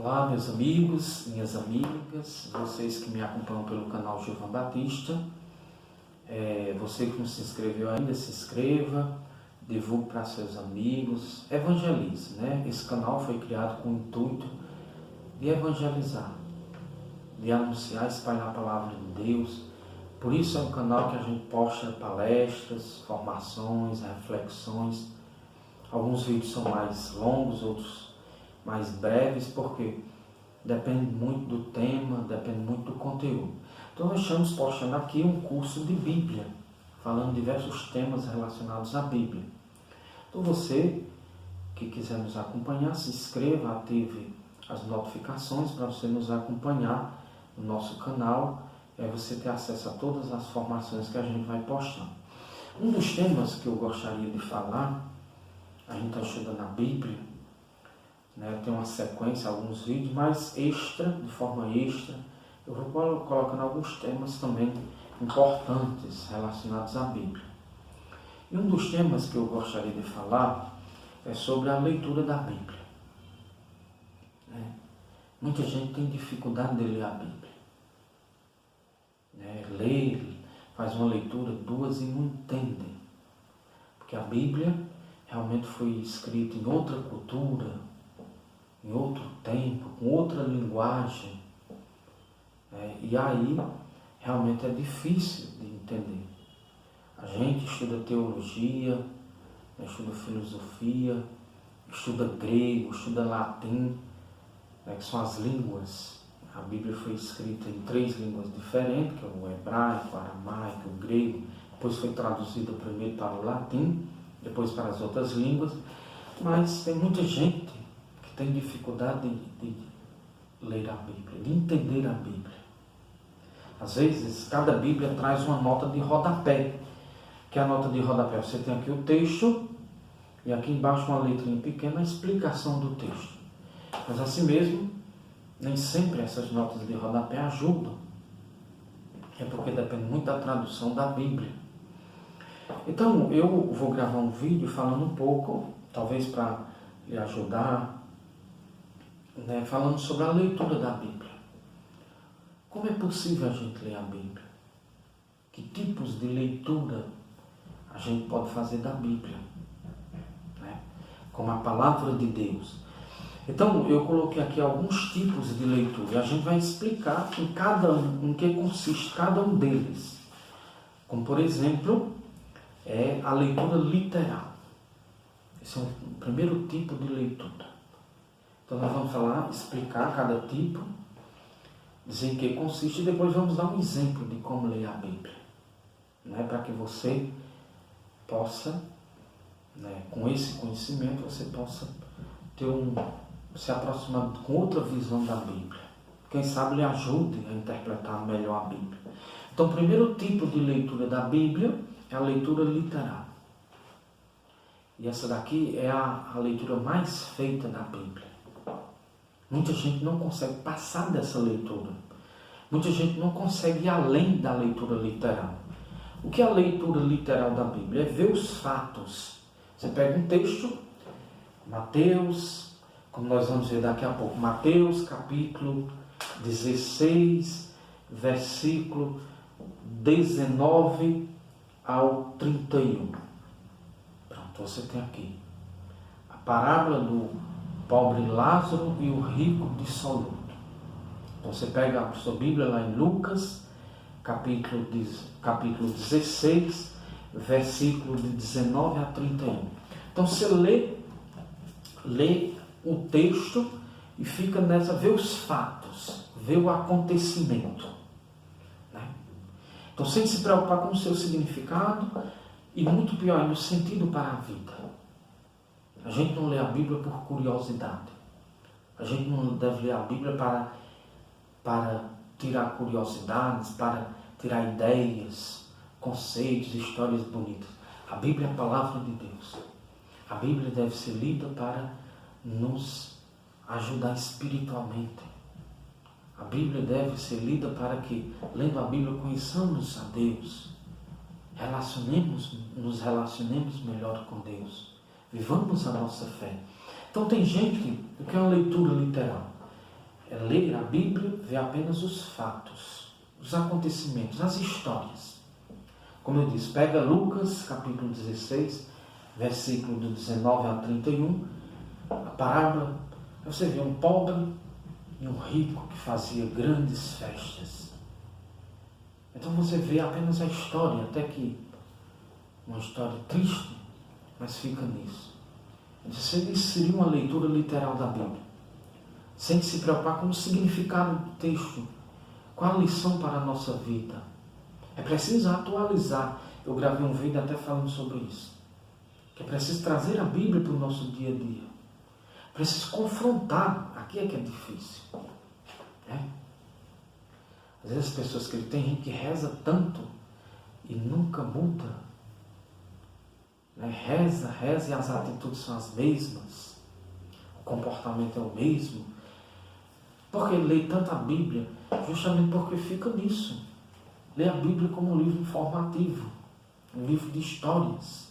Olá, meus amigos, minhas amigas, vocês que me acompanham pelo canal Gilvan Batista. Você que não se inscreveu ainda, se inscreva, divulgue para seus amigos, evangelize, né? Esse canal foi criado com o intuito de evangelizar, de anunciar, espalhar a palavra de Deus. Por isso é um canal que a gente posta palestras, formações, reflexões. Alguns vídeos são mais longos, outros mais breves, porque depende muito do tema, depende muito do conteúdo. Então nós estamos postando aqui um curso de Bíblia, falando diversos temas relacionados à Bíblia. Então você que quiser nos acompanhar, se inscreva, ative as notificações para você nos acompanhar no nosso canal, e aí você ter acesso a todas as formações que a gente vai postando. Um dos temas que eu gostaria de falar, a gente está estudando a Bíblia, né? Tem uma sequência, alguns vídeos, mas de forma extra, eu vou colocando alguns temas também importantes relacionados à Bíblia. E um dos temas que eu gostaria de falar é sobre a leitura da Bíblia. Muita gente tem dificuldade de ler a Bíblia. Lê, faz uma leitura, duas e não entende. Porque a Bíblia realmente foi escrita em outra cultura, em outro tempo, com outra linguagem. E aí realmente é difícil de entender. A gente estuda teologia, estuda filosofia, estuda grego, estuda latim, que são as línguas. A Bíblia foi escrita em 3 línguas diferentes, que é o hebraico, o aramaico, o grego. Depois foi traduzida primeiro para o latim, depois para as outras línguas. Mas tem muita gente que tem dificuldade de ler a Bíblia, de entender a Bíblia. Às vezes, cada Bíblia traz uma nota de rodapé. Que é a nota de rodapé? Você tem aqui o texto e aqui embaixo uma letrinha pequena, a explicação do texto. Mas assim mesmo, nem sempre essas notas de rodapé ajudam. É porque depende muito da tradução da Bíblia. Então, eu vou gravar um vídeo falando um pouco, talvez para lhe ajudar, falando sobre a leitura da Bíblia. Como é possível a gente ler a Bíblia? Que tipos de leitura a gente pode fazer da Bíblia? Como a palavra de Deus. Então, eu coloquei aqui alguns tipos de leitura. E a gente vai explicar em que consiste cada um deles. Como, por exemplo, a leitura literal. Esse é o primeiro tipo de leitura. Então nós vamos explicar cada tipo, dizer em que consiste, e depois vamos dar um exemplo de como ler a Bíblia. Para que você possa, com esse conhecimento, você possa se aproximar com outra visão da Bíblia. Quem sabe lhe ajude a interpretar melhor a Bíblia. Então o primeiro tipo de leitura da Bíblia é a leitura literal. E essa daqui é a leitura mais feita da Bíblia. Muita gente não consegue passar dessa leitura. Muita gente não consegue ir além da leitura literal. O que é a leitura literal da Bíblia? É ver os fatos. Você pega um texto, Mateus, como nós vamos ver daqui a pouco, Mateus capítulo 16, versículo 19 ao 31. Pronto, você tem aqui a parábola do pobre Lázaro e o rico dissoluto. Então você pega a sua Bíblia lá em Lucas, capítulo 16, versículo de 19 a 31. Então você lê o texto e fica vê os fatos, vê o acontecimento. Então sem se preocupar com o seu significado e muito pior, no sentido para a vida. A gente não lê a Bíblia por curiosidade. A gente não deve ler a Bíblia para tirar curiosidades, para tirar ideias, conceitos, histórias bonitas. A Bíblia é a palavra de Deus. A Bíblia deve ser lida para nos ajudar espiritualmente. A Bíblia deve ser lida para que, lendo a Bíblia, conheçamos a Deus. Nos relacionemos melhor com Deus. Vivamos a nossa fé. Então tem gente que quer uma leitura literal. é ler a Bíblia, ver apenas os fatos, os acontecimentos, as histórias. Como eu disse, pega Lucas, capítulo 16, versículo do 19 a 31, a parábola, você vê um pobre e um rico que fazia grandes festas. Então você vê apenas a história, até que uma história triste, mas fica nisso. Isso seria uma leitura literal da Bíblia, sem se preocupar com o significado do texto, qual a lição para a nossa vida. É preciso atualizar. Eu gravei um vídeo até falando sobre isso. Que é preciso trazer a Bíblia para o nosso dia a dia. É preciso confrontar. Aqui é que é difícil. Às vezes as pessoas que tem gente que reza tanto e nunca muda. Reza e as atitudes são as mesmas. O comportamento é o mesmo. Porque lê tanto a Bíblia? Justamente porque fica nisso. Lê a Bíblia como um livro informativo, um livro de histórias,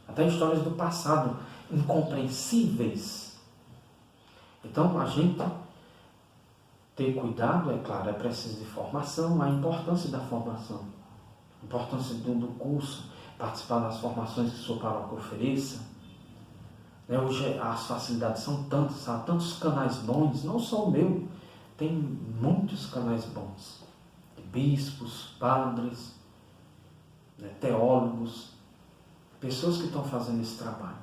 até histórias do passado, incompreensíveis. Então, a gente ter cuidado, é claro, é preciso de formação, a importância da formação, a importância do curso, participar das formações que sua paróquia ofereça. Hoje as facilidades são tantas, há tantos canais bons, não só o meu, tem muitos canais bons. Bispos, padres, teólogos, pessoas que estão fazendo esse trabalho.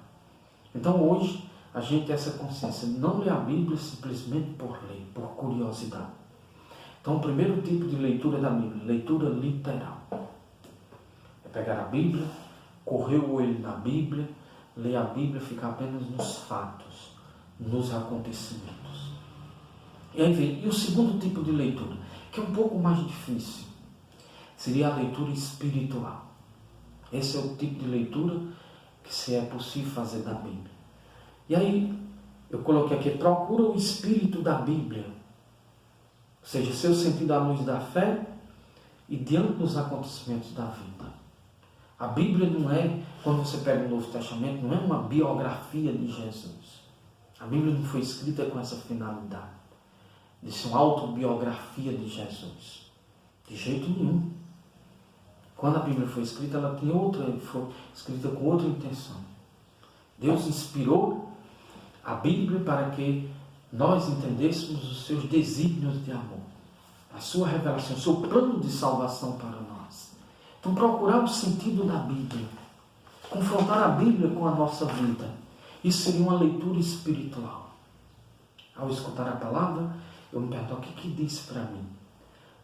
Então hoje a gente tem essa consciência, não ler a Bíblia simplesmente por ler, por curiosidade. Então o primeiro tipo de leitura da Bíblia, leitura literal. É pegar a Bíblia, correr o olho na Bíblia, ler a Bíblia, ficar apenas nos fatos, nos acontecimentos. E aí vem, e o segundo tipo de leitura, que é um pouco mais difícil, seria a leitura espiritual. Esse é o tipo de leitura que se é possível fazer da Bíblia. E aí, eu coloquei aqui, procura o espírito da Bíblia, ou seja, seu sentido à luz da fé e diante dos acontecimentos da vida. A Bíblia não é, quando você pega o Novo Testamento, não é uma biografia de Jesus. A Bíblia não foi escrita com essa finalidade, de ser uma autobiografia de Jesus. De jeito nenhum. Quando a Bíblia foi escrita, ela foi escrita com outra intenção. Deus inspirou a Bíblia para que nós entendêssemos os seus desígnios de amor, a sua revelação, o seu plano de salvação para nós. Então, procurar o sentido da Bíblia, confrontar a Bíblia com a nossa vida, isso seria uma leitura espiritual. Ao escutar a palavra, eu me pergunto, o que diz para mim?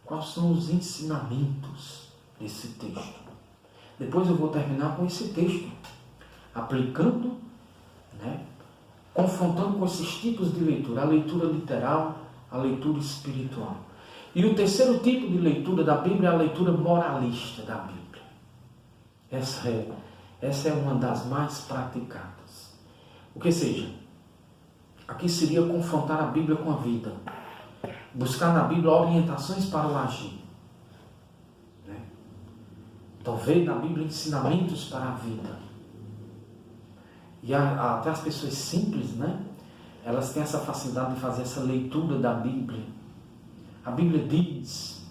Quais são os ensinamentos desse texto? Depois eu vou terminar com esse texto, aplicando, confrontando com esses tipos de leitura, a leitura literal, a leitura espiritual. E o terceiro tipo de leitura da Bíblia é a leitura moralista da Bíblia. Essa é uma das mais praticadas. O que seja, aqui seria confrontar a Bíblia com a vida. Buscar na Bíblia orientações para o agir. Então, ver na Bíblia ensinamentos para a vida. E até as pessoas simples, elas têm essa facilidade de fazer essa leitura da Bíblia. A Bíblia diz,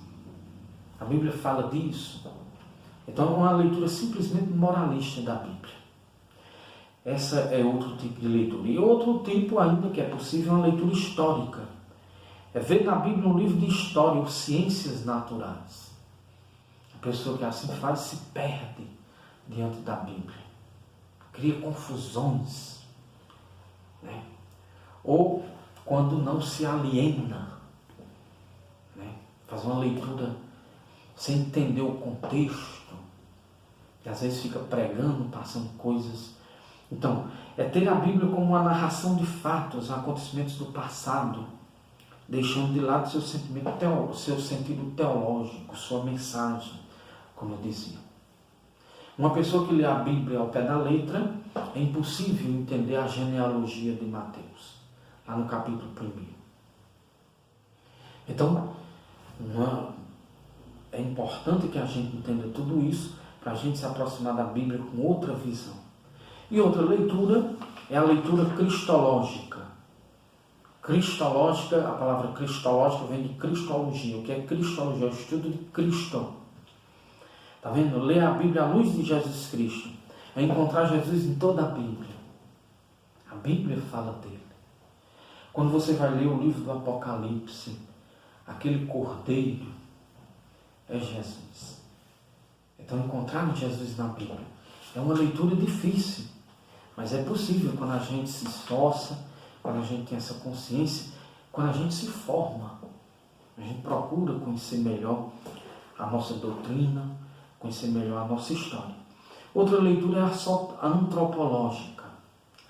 a Bíblia fala disso. Então, é uma leitura simplesmente moralista da Bíblia. Essa é outro tipo de leitura. E outro tipo ainda que é possível é uma leitura histórica. É ver na Bíblia um livro de história ou ciências naturais. A pessoa que assim faz se perde diante da Bíblia. Cria confusões. Ou quando não se aliena. Faz uma leitura sem entender o contexto. E às vezes fica pregando, passando coisas. Então, é ter a Bíblia como uma narração de fatos, acontecimentos do passado, deixando de lado seu sentido teológico, sua mensagem, como eu dizia. Uma pessoa que lê a Bíblia ao pé da letra, é impossível entender a genealogia de Mateus, lá no capítulo 1. Então, é importante que a gente entenda tudo isso, para a gente se aproximar da Bíblia com outra visão. E outra leitura é a leitura cristológica. Cristológica, a palavra cristológica vem de cristologia. O que é cristologia? É o estudo de Cristo. Está vendo? Ler a Bíblia à luz de Jesus Cristo. É encontrar Jesus em toda a Bíblia. A Bíblia fala dele. Quando você vai ler o livro do Apocalipse, aquele cordeiro é Jesus. Então encontrar Jesus na Bíblia é uma leitura difícil, mas é possível quando a gente se esforça, quando a gente tem essa consciência, quando a gente se forma, a gente procura conhecer melhor a nossa doutrina, conhecer melhor a nossa história. Outra leitura é a antropológica.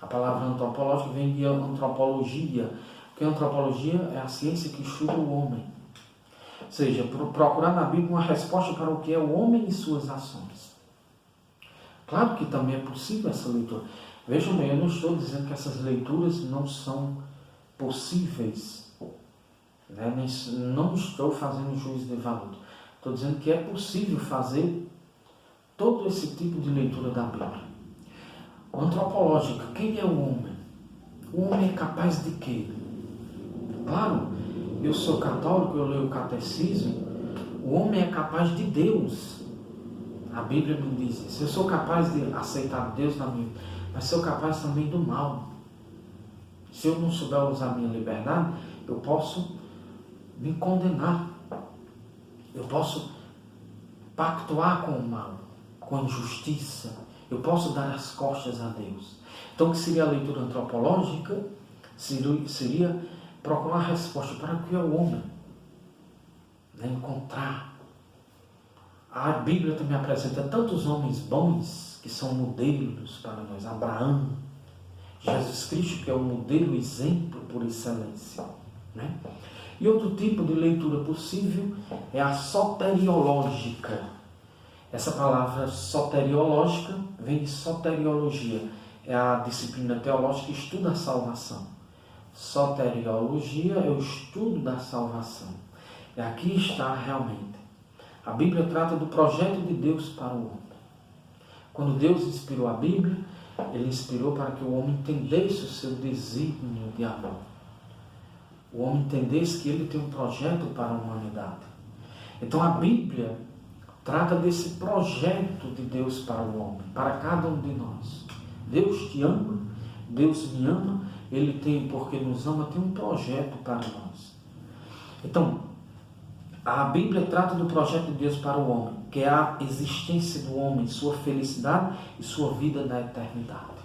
A palavra antropológica vem de antropologia, porque a antropologia é a ciência que estuda o homem. Ou seja, procurar na Bíblia uma resposta para o que é o homem e suas ações. Claro que também é possível essa leitura. Vejam bem, eu não estou dizendo que essas leituras não são possíveis. Né? Não estou fazendo juízo de valor. Estou dizendo que é possível fazer todo esse tipo de leitura da Bíblia. Antropológica, quem é o homem? O homem é capaz de quê? Claro, eu sou católico, eu leio o catecismo. O homem é capaz de Deus. A Bíblia me diz isso. Eu sou capaz de aceitar Deus na minha vida, mas sou capaz também do mal. Se eu não souber usar a minha liberdade, eu posso me condenar. Eu posso pactuar com o mal, com a injustiça. Eu posso dar as costas a Deus. Então, o que seria a leitura antropológica? Seria procurar a resposta para o que é o homem. Né? Encontrar. A Bíblia também apresenta tantos homens bons que são modelos para nós. Abraão, Jesus Cristo, que é o modelo, exemplo por excelência. Né? E outro tipo de leitura possível é a soteriológica. Essa palavra soteriológica vem de soteriologia. É a disciplina teológica que estuda a salvação. Soteriologia é o estudo da salvação. E aqui está realmente. A Bíblia trata do projeto de Deus para o homem. Quando Deus inspirou a Bíblia, Ele inspirou para que o homem entendesse o seu desígnio de amor. O homem entendesse que Ele tem um projeto para a humanidade. Então a Bíblia trata desse projeto de Deus para o homem, para cada um de nós. Deus te ama, Deus me ama, Ele tem, porque nos ama, tem um projeto para nós. Então, a Bíblia trata do projeto de Deus para o homem, que é a existência do homem, sua felicidade e sua vida na eternidade.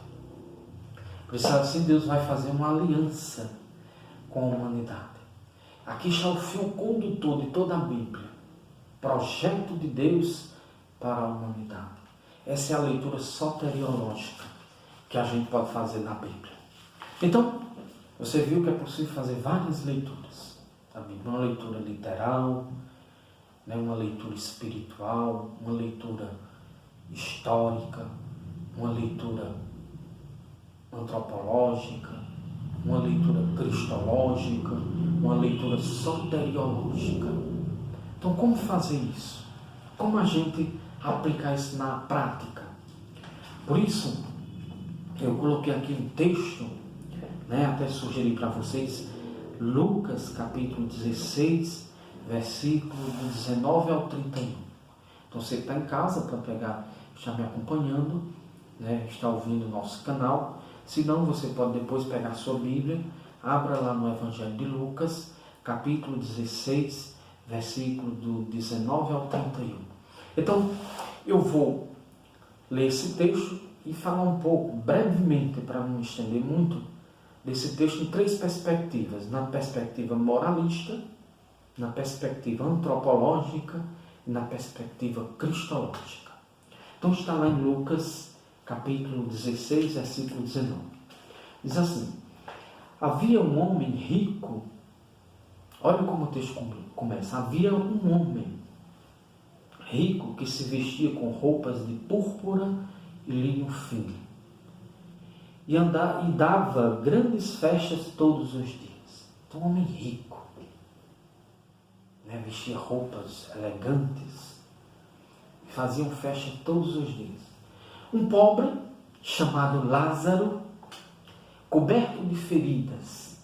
Por isso, assim, Deus vai fazer uma aliança com a humanidade. Aqui está o fio condutor de toda a Bíblia. Projeto de Deus para a humanidade. Essa é a leitura soteriológica que a gente pode fazer na Bíblia. Então, você viu que é possível fazer várias leituras da Bíblia. Uma leitura literal, né? Uma leitura espiritual, uma leitura histórica, uma leitura antropológica, uma leitura cristológica, uma leitura soteriológica. Então, como fazer isso? Como a gente aplicar isso na prática? Por isso, eu coloquei aqui um texto, né, até sugeri para vocês, Lucas capítulo 16, versículo 19 ao 31. Então, você que está em casa para pegar, está me acompanhando, né, está ouvindo o nosso canal. Se não, você pode depois pegar a sua Bíblia, abra lá no Evangelho de Lucas, capítulo 16, versículo do 19 ao 31. Então, eu vou ler esse texto e falar um pouco, brevemente, para não estender muito, desse texto em três perspectivas. Na perspectiva moralista, na perspectiva antropológica e na perspectiva cristológica. Então, está lá em Lucas, capítulo 16, versículo 19. Diz assim: havia um homem rico. Olha como o texto começa. Havia um homem rico que se vestia com roupas de púrpura e linho fino. E dava grandes festas todos os dias. Então, um homem rico, né, vestia roupas elegantes, faziam festa todos os dias. Um pobre, chamado Lázaro, coberto de feridas,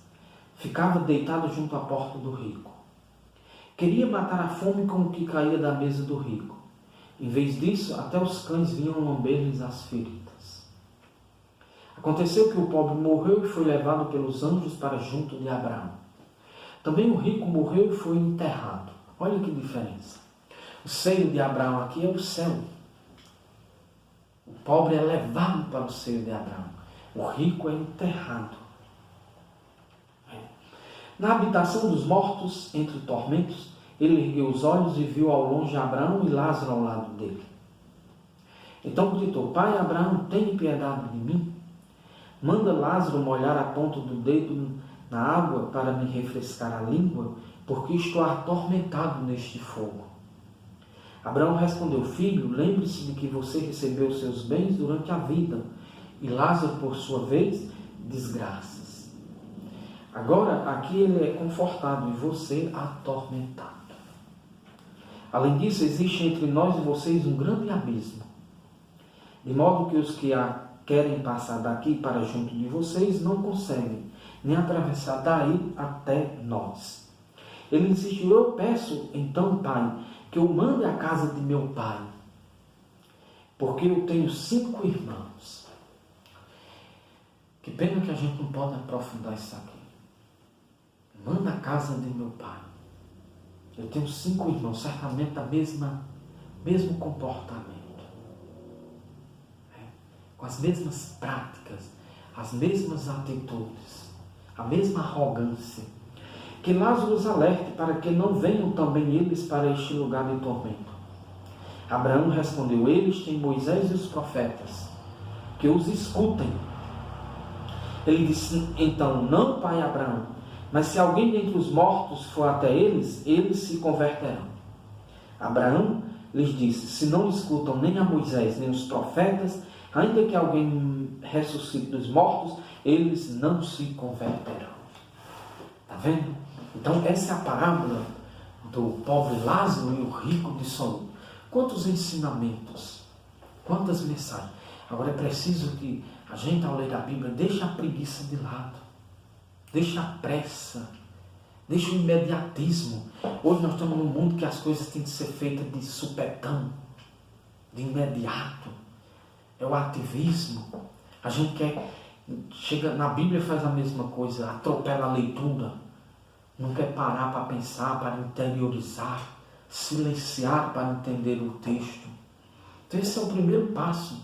ficava deitado junto à porta do rico. Queria matar a fome com o que caía da mesa do rico. Em vez disso, até os cães vinham lamber-lhes as feridas. Aconteceu que o pobre morreu e foi levado pelos anjos para junto de Abraão. Também o rico morreu e foi enterrado. Olha que diferença. O seio de Abraão aqui é o céu. O pobre é levado para o seio de Abraão. O rico é enterrado. Na habitação dos mortos, entre tormentos, ele ergueu os olhos e viu ao longe Abraão e Lázaro ao lado dele. Então gritou: Pai Abraão, tenha piedade de mim. Manda Lázaro molhar a ponta do dedo na água para me refrescar a língua, porque estou atormentado neste fogo. Abraão respondeu: Filho, lembre-se de que você recebeu seus bens durante a vida, e Lázaro, por sua vez, desgraças. Agora, aqui ele é confortado e você atormentado. Além disso, existe entre nós e vocês um grande abismo, de modo que os que querem passar daqui para junto de vocês não conseguem, nem atravessar daí até nós. Ele insistiu: Eu peço, então, Pai, que eu mande à casa de meu pai, porque eu tenho 5 irmãos. Que pena que a gente não pode aprofundar isso aqui. Manda à casa de meu pai. Eu tenho 5 irmãos, certamente mesmo comportamento. Com as mesmas práticas, as mesmas atitudes, a mesma arrogância. Que Lázaro os alerte para que não venham também eles para este lugar de tormento. Abraão respondeu: Eles têm Moisés e os profetas, que os escutem. Ele disse então: Não, pai Abraão, mas se alguém dentre os mortos for até eles, eles se converterão. Abraão lhes disse: Se não escutam nem a Moisés nem os profetas, ainda que alguém ressuscite dos mortos, eles não se converterão. Está vendo? Então essa é a parábola do pobre Lázaro e o rico de Sodoma. Quantos ensinamentos, quantas mensagens. Agora é preciso que a gente, ao ler a Bíblia, deixe a preguiça de lado. Deixe a pressa. Deixe o imediatismo. Hoje nós estamos num mundo que as coisas têm que ser feitas de supetão, de imediato. É o ativismo. A gente chega na Bíblia, faz a mesma coisa, atropela a leitura. Não quer parar para pensar, para interiorizar, silenciar para entender o texto. Então esse é o primeiro passo.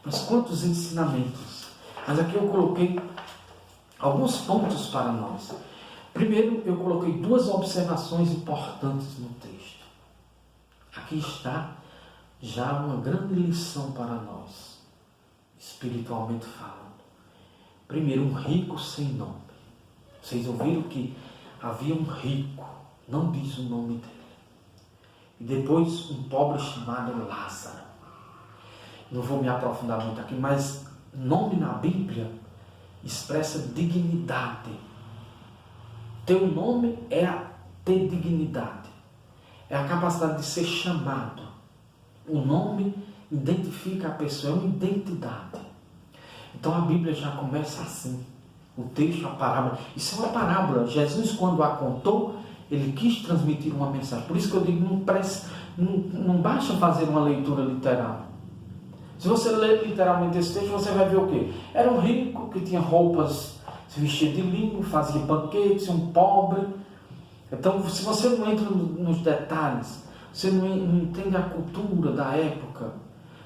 Mas quantos ensinamentos. Mas aqui eu coloquei alguns pontos para nós. Primeiro, eu coloquei 2 observações importantes no texto. Aqui está já uma grande lição para nós, espiritualmente falando. Primeiro, um rico sem nome. Vocês ouviram que havia um rico, não diz o nome dele. E depois um pobre chamado Lázaro. Não vou me aprofundar muito aqui, mas nome na Bíblia expressa dignidade. Teu nome é ter dignidade. É a capacidade de ser chamado. O nome identifica a pessoa, é uma identidade. Então a Bíblia já começa assim. O texto, a parábola. Isso é uma parábola. Jesus, quando a contou, ele quis transmitir uma mensagem. Por isso que eu digo, não basta fazer uma leitura literal. Se você ler literalmente esse texto, você vai ver o quê? Era um rico que tinha roupas, se vestia de linho, fazia banquetes, um pobre. Então, se você não entra nos detalhes, você não entende a cultura da época,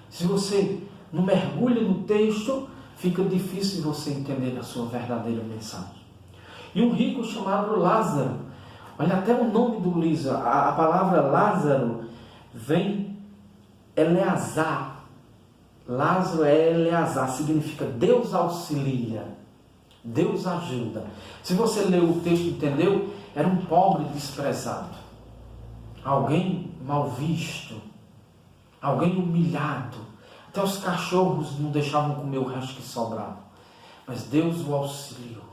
se você não mergulha no texto, fica difícil você entender a sua verdadeira mensagem. E um rico chamado Lázaro. Olha, até o nome do Lázaro, a palavra Lázaro vem Eleazar. Lázaro é Eleazar, significa Deus auxilia, Deus ajuda. Se você leu o texto, entendeu? Era um pobre desprezado, alguém mal visto, alguém humilhado. Até os cachorros não deixavam comer o resto que sobrava. Mas Deus o auxiliou.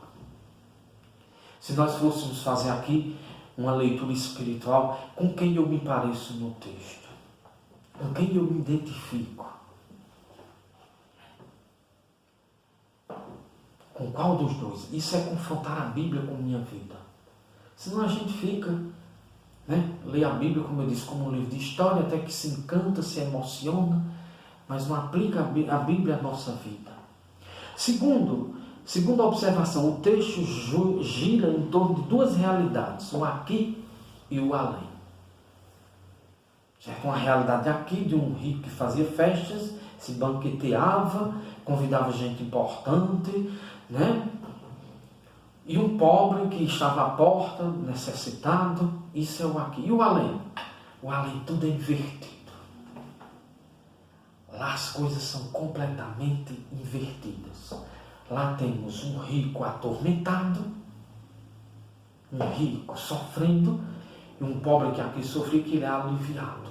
Se nós fôssemos fazer aqui uma leitura espiritual, com quem eu me pareço no texto? Com quem eu me identifico? Com qual dos dois? Isso é confrontar a Bíblia com a minha vida. Senão a gente fica, lê a Bíblia, como eu disse, como um livro de história, até que se encanta, se emociona, mas não aplica a Bíblia à nossa vida. Segunda observação, o texto gira em torno de duas realidades, o aqui e o além. Certo? Uma realidade aqui de um rico que fazia festas, se banqueteava, convidava gente importante, e um pobre que estava à porta, necessitado. Isso é o aqui. E o além? O além tudo é invertido. Lá as coisas são completamente invertidas. Lá temos um rico atormentado, um rico sofrendo, e um pobre que aqui sofreu, que ele é aliviado,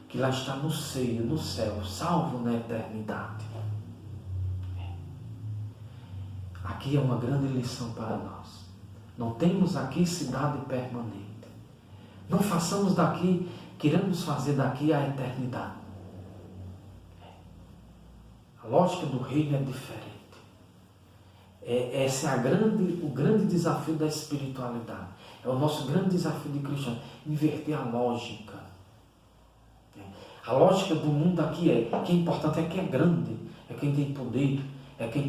que lá está no seio, no céu, salvo na eternidade. Aqui é uma grande lição para nós. Não temos aqui cidade permanente. Não façamos daqui, queremos fazer daqui a eternidade. A lógica do reino é diferente. Esse é o grande desafio da espiritualidade. É o nosso grande desafio de cristão. Inverter a lógica. A lógica do mundo aqui que é importante é quem é grande, é quem tem poder, é quem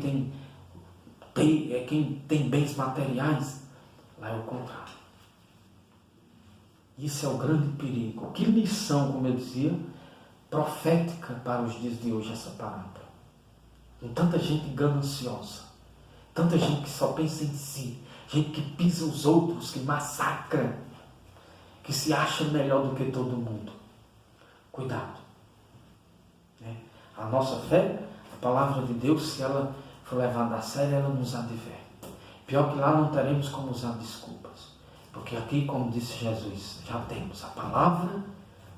tem bens materiais. Lá é o contrário. Isso é o grande perigo. Que lição, como eu dizia, profética para os dias de hoje essa parábola. Com tanta gente gananciosa, tanta gente que só pensa em si, gente que pisa os outros, que massacra, que se acha melhor do que todo mundo. Cuidado. A nossa fé, a palavra de Deus, se ela for levada a sério, ela nos adverte. Pior que lá não teremos como usar desculpas. Porque aqui, como disse Jesus, já temos a palavra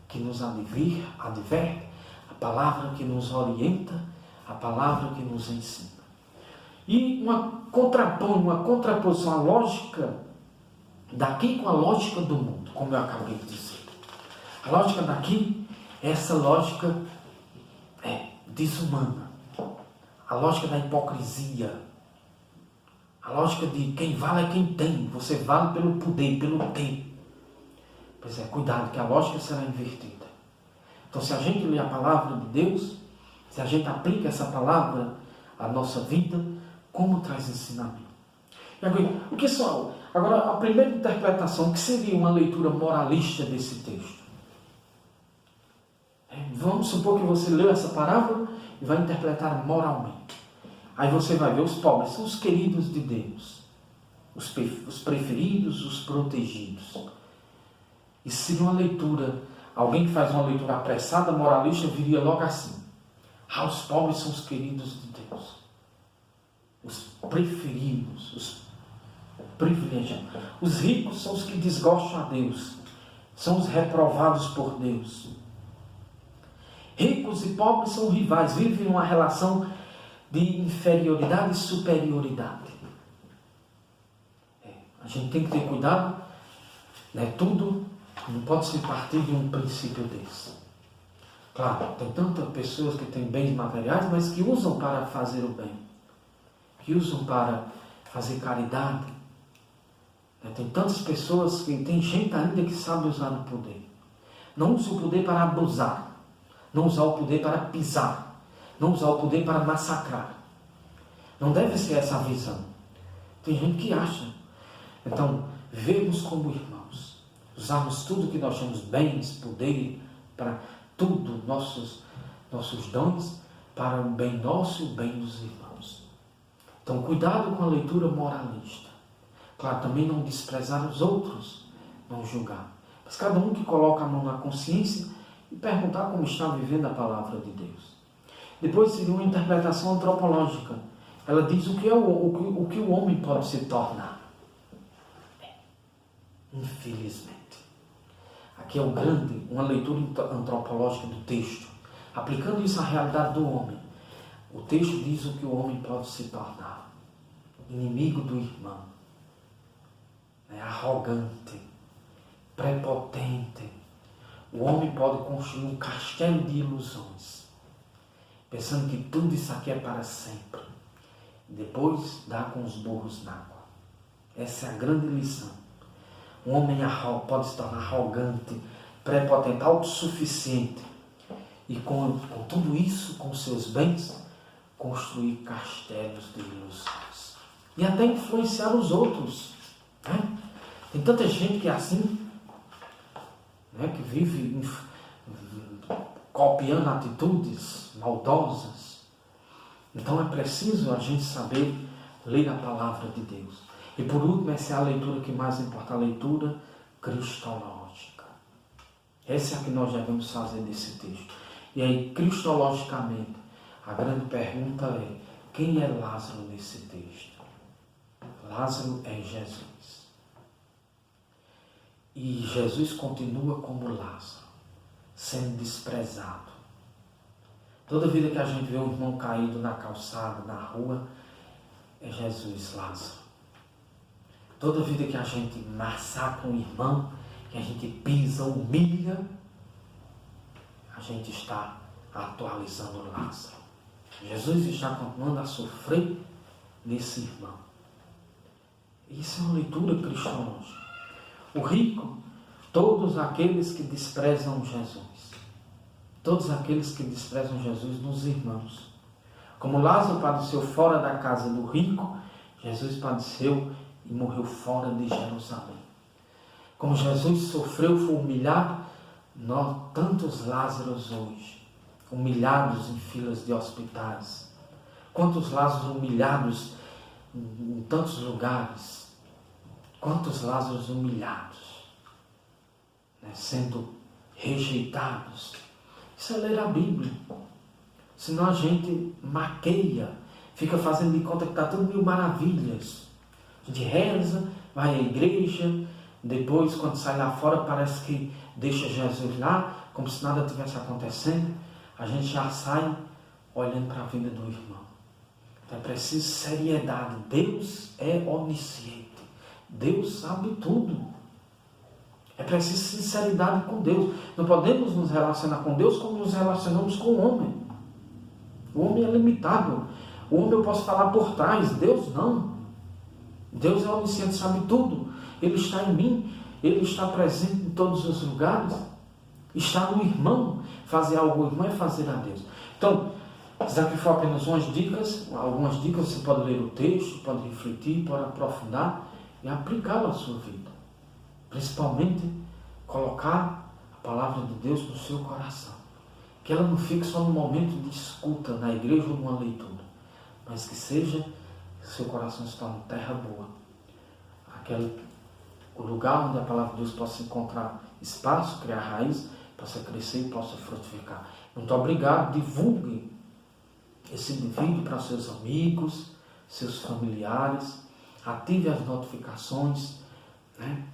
que nos adverte, a palavra que nos orienta, a palavra que nos ensina. E uma contraposição, a lógica daqui com a lógica do mundo, como eu acabei de dizer. A lógica daqui é essa lógica desumana. A lógica da hipocrisia. A lógica de quem vale é quem tem. Você vale pelo poder, pelo ter. Pois cuidado, que a lógica será invertida. Então, se a gente lê a palavra de Deus, se a gente aplica essa palavra à nossa vida, como traz ensinamento? E agora, a primeira interpretação, que seria uma leitura moralista desse texto? Vamos supor que você leu essa parábola e vai interpretar moralmente. Aí você vai ver, os pobres são os queridos de Deus, os preferidos, os protegidos. E se uma leitura, alguém que faz uma leitura apressada, moralista, viria logo assim: os pobres são os queridos de Deus, os preferidos, os privilegiados. Os ricos são os que desgostam a Deus, são os reprovados por Deus. Ricos e pobres são rivais, vivem uma relação de inferioridade e superioridade. A gente tem que ter cuidado, tudo não pode se partir de um princípio desse. Claro, tem tantas pessoas que têm bens materiais, mas que usam para fazer o bem, que usam para fazer caridade. Tem tantas pessoas que tem gente ainda que sabe usar o poder. Não usa o poder para abusar, não usar o poder para pisar, não usar o poder para massacrar. Não deve ser essa a visão. Tem gente que acha. Então, vivemos como irmãos. Usarmos tudo que nós temos, bens, poder, para tudo, nossos dons, para o bem nosso e o bem dos irmãos. Então, cuidado com a leitura moralista. Claro, também não desprezar os outros, não julgar. Mas cada um que coloca a mão na consciência e perguntar como está vivendo a palavra de Deus. Depois seria uma interpretação antropológica. Ela diz o que o homem pode se tornar. Infelizmente. Aqui é uma leitura antropológica do texto. Aplicando isso à realidade do homem. O texto diz o que o homem pode se tornar. Inimigo do irmão. Arrogante. Prepotente. O homem pode construir um castelo de ilusões, pensando que tudo isso aqui é para sempre. depois dá com os burros na água. Essa é a grande lição. Um homem pode se tornar arrogante, prepotente, autossuficiente e com tudo isso, com seus bens, construir castelos de ilusões e até influenciar os outros. Né? Tem tanta gente que é assim, né? Que vive copiando atitudes maldosas. Então é preciso a gente saber ler a palavra de Deus. E por último, essa é a leitura que mais importa, a leitura cristológica. Essa é a que nós devemos fazer desse texto. E aí, cristologicamente, a grande pergunta é: quem é Lázaro nesse texto? Lázaro é Jesus. E Jesus continua como Lázaro, sendo desprezado. Toda vida que a gente vê um irmão caído na calçada, na rua, é Jesus, Lázaro. Toda vida que a gente massacra um irmão, que a gente pisa, humilha, a gente está atualizando Lázaro. Jesus está continuando a sofrer nesse irmão. Isso é uma leitura cristológica. O rico, todos aqueles que desprezam Jesus. Todos aqueles que desprezam Jesus nos irmãos. Como Lázaro padeceu fora da casa do rico, Jesus padeceu e morreu fora de Jerusalém. Como Jesus sofreu, foi humilhado, tantos Lázaros hoje, humilhados em filas de hospitais. Quantos Lázaros humilhados em tantos lugares. Quantos Lázaros humilhados, né, sendo rejeitados. Isso é ler a Bíblia. Senão a gente maqueia, fica fazendo de conta que está tudo mil maravilhas. A gente reza, vai à igreja, depois quando sai lá fora parece que deixa Jesus lá, como se nada tivesse acontecendo. A gente já sai olhando para a vida do irmão. Então é preciso seriedade. Deus é onisciente. Deus sabe tudo. É preciso sinceridade com Deus. Não podemos nos relacionar com Deus como nos relacionamos com o homem. O homem é limitado. O homem eu posso falar por trás, Deus não. Deus é onisciente, sabe tudo. Ele está em mim, Ele está presente em todos os lugares. Está no irmão. Fazer algo ao irmão é fazer a Deus. Então, isso aqui foi apenas algumas dicas. Você pode ler o texto, pode refletir, pode aprofundar e aplicá-lo à sua vida. Principalmente, colocar a palavra de Deus no seu coração. Que ela não fique só no momento de escuta na igreja ou numa leitura, mas que seja seu coração se torne terra boa. O lugar onde a palavra de Deus possa encontrar espaço, criar raiz, possa crescer e possa frutificar. Muito obrigado. Divulgue esse vídeo para seus amigos, seus familiares. Ative as notificações, né?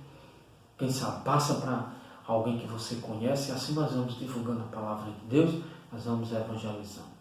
Quem sabe, passa para alguém que você conhece, e assim nós vamos divulgando a palavra de Deus, nós vamos evangelizando.